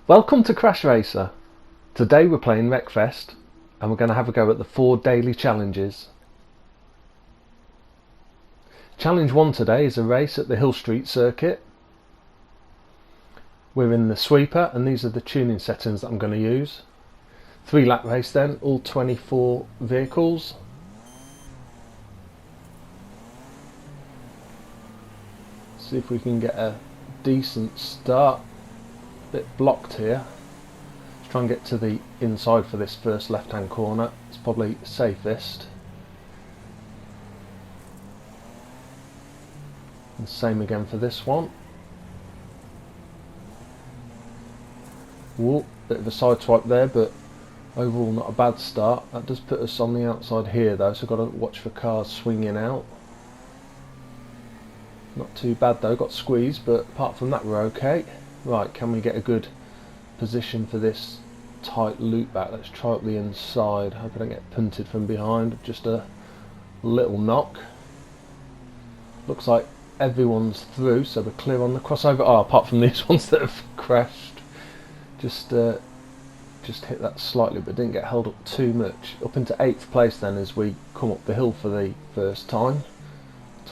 Welcome to CrashRacer. Today we're playing Wreckfest and we're going to have a go at the 4 daily challenges. Challenge 1 today is a race at the Hill Street circuit. We're in the sweeper and these are the tuning settings that I'm going to use. 3-lap race then, all 24 vehicles. See if we can get a decent start. Bit blocked here. Let's try and get to the inside for this first left hand corner. It's probably safest. And same again for this one. Whoa, bit of a side swipe there, but overall not a bad start. That does put us on the outside here though, so I've got to watch for cars swinging out. Not too bad though, got squeezed, but apart from that we're okay. Right, can we get a good position for this tight loop back? Let's try up the inside. Hope I don't get punted from behind. Just a little knock. Looks like everyone's through, so we're clear on the crossover. Oh, apart from these ones that have crashed. Just hit that slightly, but didn't get held up too much. Up into 8th place then as we come up the hill for the first time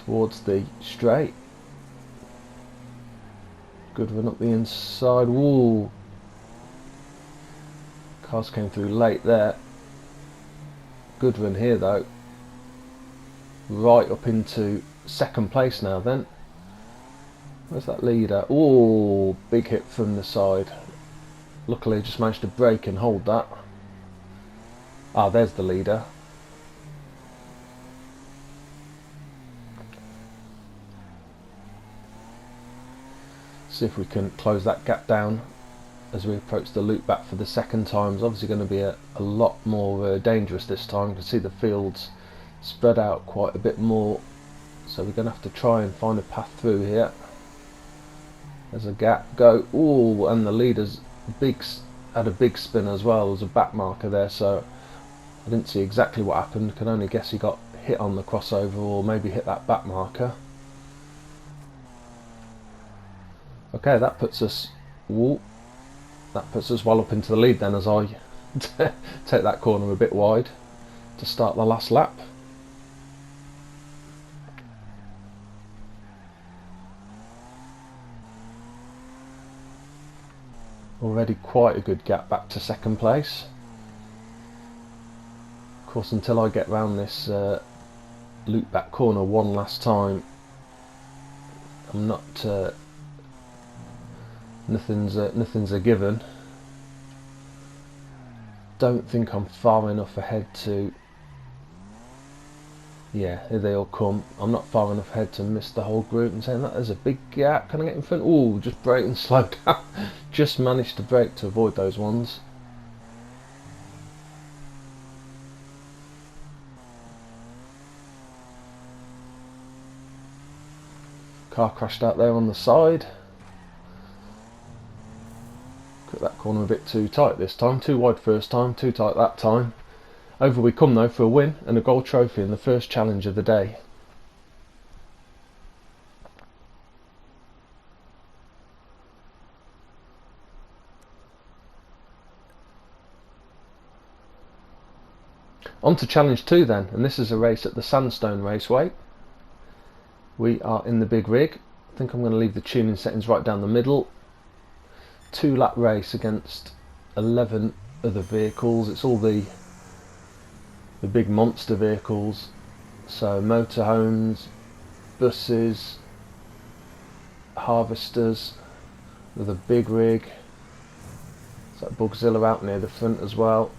towards the straight. Good run up the inside. Woo! Cars came through late there. Good run here though. Right up into 2nd place now then. Where's that leader? Oh, big hit from the side. Luckily just managed to brake and hold that. Ah, there's the leader. See if we can close that gap down as we approach the loop back for the second time. It's obviously going to be a lot more dangerous this time. You can see the fields spread out quite a bit more, so we're going to have to try and find a path through here. There's a gap, go, ooh, and the leader's had a big spin as well. There's a back marker there, so I didn't see exactly what happened. Can only guess he got hit on the crossover or maybe hit that back marker. Okay, that puts us well up into the lead then as I take that corner a bit wide to start the last lap. Already quite a good gap back to 2nd place. Of course, until I get round this loop back corner one last time, I'm not nothing's a given. Don't think I'm far enough ahead to. Yeah, here they all come. I'm not far enough ahead to miss the whole group. And saying that there's a big gap. Can I get in front? Oh, just brake and slow down. Just managed to brake to avoid those ones. Car crashed out there on the side. Cut that corner a bit too tight this time. Too wide first time, too tight that time. Over we come though for a win and a gold trophy in the first challenge of the day. On to challenge 2 then, and this is a race at the Sandstone Raceway. We are in the big rig. I think I'm going to leave the tuning settings right down the middle. 2-lap race against 11 other vehicles. It's all the big monster vehicles, so motorhomes, buses, harvesters, with a big rig. It's like Bugzilla out near the front as well.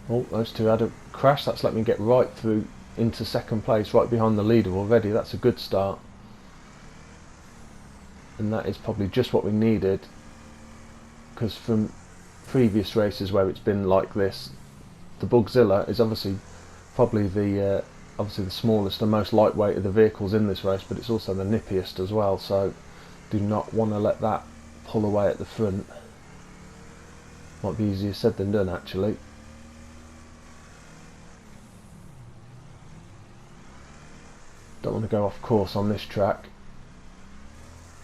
Oh, those two had a crash. That's let me get right through into 2nd place, right behind the leader already. That's a good start, and that is probably just what we needed, because from previous races where it's been like this, the Bugzilla is obviously probably the smallest and most lightweight of the vehicles in this race, but it's also the nippiest as well, so do not want to let that pull away at the front. Might be easier said than done actually. Don't want to go off course on this track,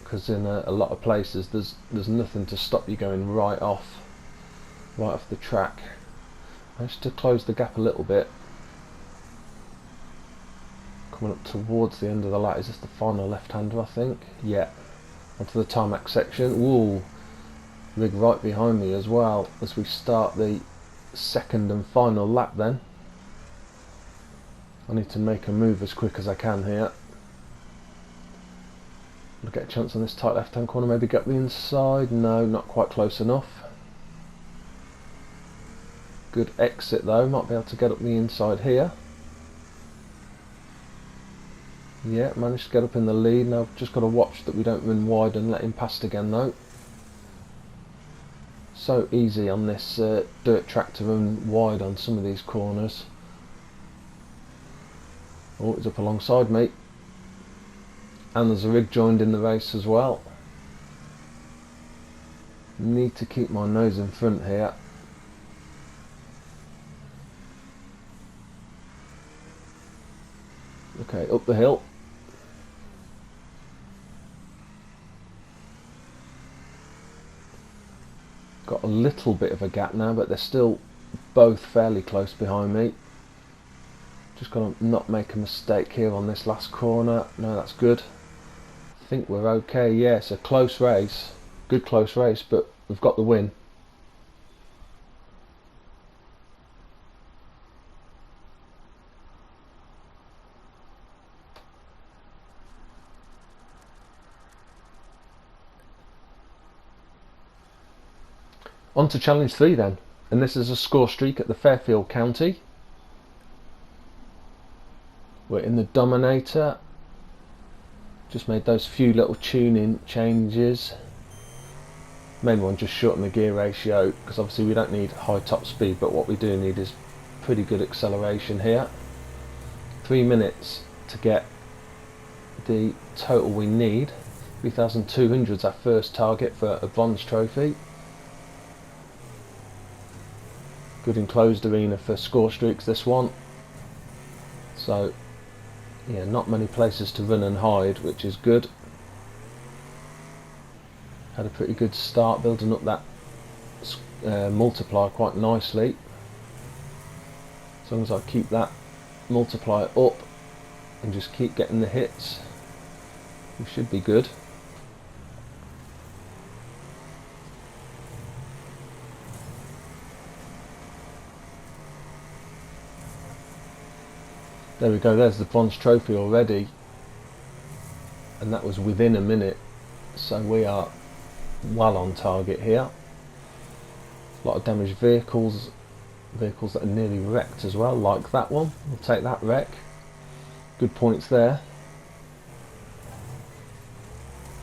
because in a lot of places there's nothing to stop you going right off the track. Managed to close the gap a little bit. Coming up towards the end of the lap. Is this the final left-hander, I think? Yeah. Onto the tarmac section. Ooh, rig right behind me as well as we start the second and final lap then. I need to make a move as quick as I can here. I'll get a chance on this tight left-hand corner, maybe get the inside. No, not quite close enough. Good exit though, might be able to get up the inside here. Yeah, managed to get up in the lead. Now I've just got to watch that we don't run wide and let him past again though. So easy on this dirt track to run wide on some of these corners. Oh, he's up alongside me. And there's a rig joined in the race as well. Need to keep my nose in front here. Okay, up the hill. Got a little bit of a gap now, but they're still both fairly close behind me. Just got to not make a mistake here on this last corner. No, that's good. I think we're okay. Yeah, it's a close race. Good close race, but we've got the win. On to challenge 3 then, and this is a score streak at the Fairfield County. We're in the Dominator. Just made those few little tuning changes. Main one, just shorten the gear ratio, because obviously we don't need high top speed, but what we do need is pretty good acceleration here. 3 minutes to get the total we need. 3,200 is our first target for a bronze trophy. Good enclosed arena for score streaks, this one. So yeah, not many places to run and hide, which is good. Had a pretty good start, building up that multiplier quite nicely. As long as I keep that multiplier up and just keep getting the hits, we should be good. There we go, there's the bronze trophy already, and that was within a minute, so we are well on target here. A lot of damaged vehicles that are nearly wrecked as well, like that one. We'll take that wreck. Good points there.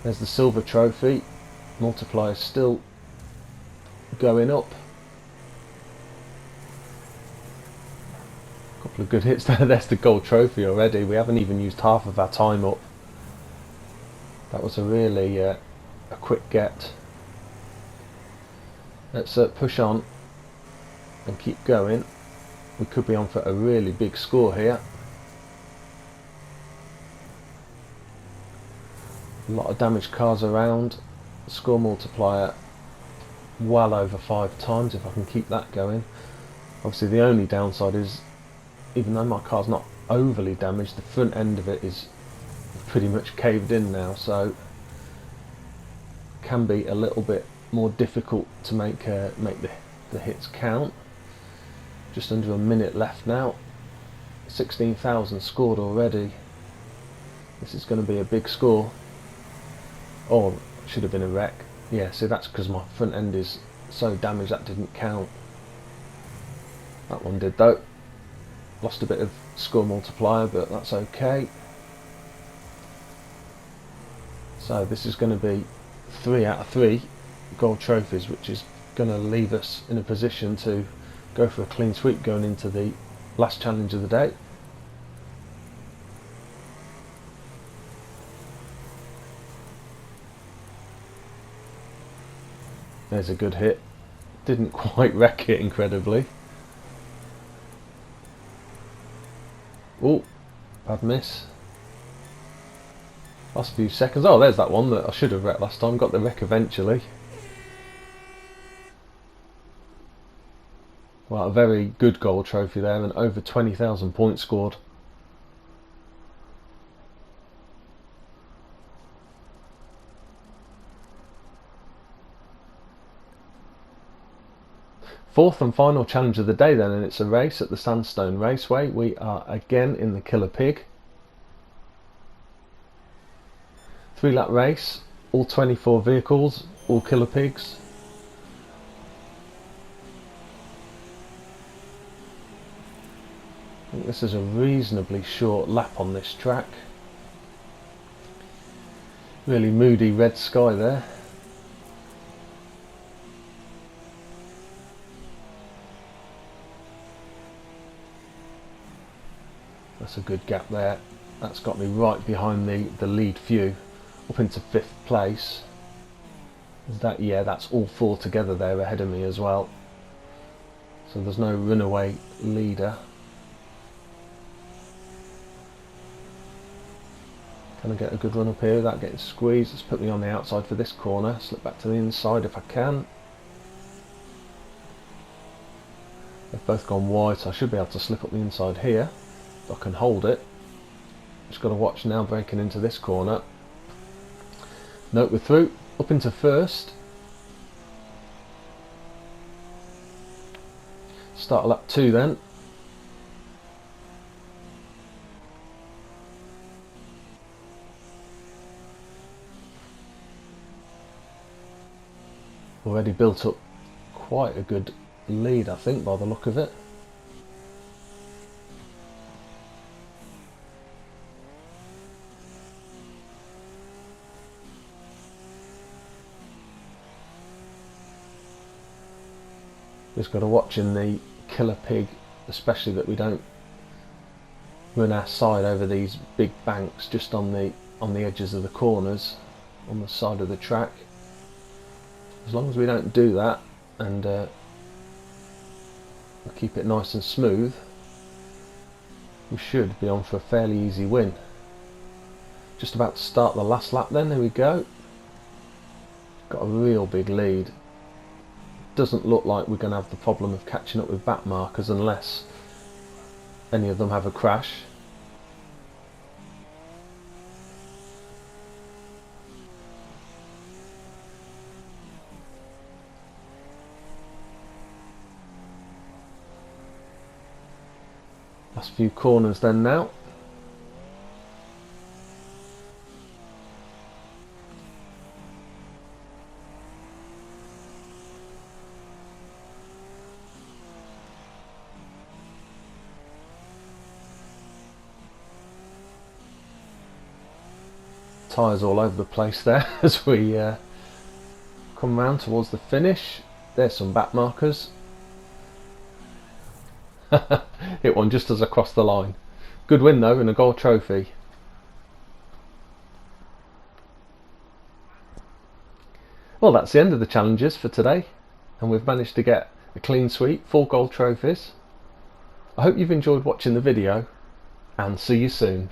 There's the silver trophy. Multiplier still going up. Couple of good hits there. There's the gold trophy already. We haven't even used half of our time up. That was a really a quick get. Let's push on and keep going. We could be on for a really big score here. A lot of damaged cars around. Score multiplier well over 5 times if I can keep that going. Obviously the only downside is, even though my car's not overly damaged, the front end of it is pretty much caved in now, so can be a little bit more difficult to make the hits count. Just under a minute left now. 16,000 scored already. This is going to be a big score. Oh, should have been a wreck. Yeah, see, that's because my front end is so damaged that didn't count. That one did though. Lost a bit of score multiplier, but that's okay. So this is going to be 3 out of 3 gold trophies, which is going to leave us in a position to go for a clean sweep going into the last challenge of the day. There's a good hit. Didn't quite wreck it, incredibly. Oh, bad miss. Last few seconds. Oh, there's that one that I should have wrecked last time. Got the wreck eventually. Well, a very good gold trophy there, and over 20,000 points scored. Fourth and final challenge of the day then, and it's a race at the Sandstone Raceway. We are again in the Killer Pig. 3-lap race, all 24 vehicles, all Killer Pigs. I think this is a reasonably short lap on this track. Really moody red sky there. That's a good gap there. That's got me right behind the lead few, up into 5th place. Is that, yeah, that's all 4 together there ahead of me as well. So there's no runaway leader. Can I get a good run up here without getting squeezed? Let's put me on the outside for this corner. Slip back to the inside if I can. They've both gone wide, so I should be able to slip up the inside here. If I can hold it. Just got to watch now breaking into this corner. Note we're through. Up into 1st. Start lap 2 then. Already built up quite a good lead, I think, by the look of it. Just got to watch in the Killer Pig, especially that we don't run our side over these big banks just on the edges of the corners on the side of the track. As long as we don't do that and keep it nice and smooth, we should be on for a fairly easy win. Just about to start the last lap then, there we go. Got a real big lead. Doesn't look like we're going to have the problem of catching up with back markers unless any of them have a crash. Last few corners then now. Tyres all over the place there as we come round towards the finish. There's some back markers. Hit one just as I crossed the line. Good win though, and a gold trophy. Well, that's the end of the challenges for today, and we've managed to get a clean sweep, 4 gold trophies. I hope you've enjoyed watching the video, and see you soon.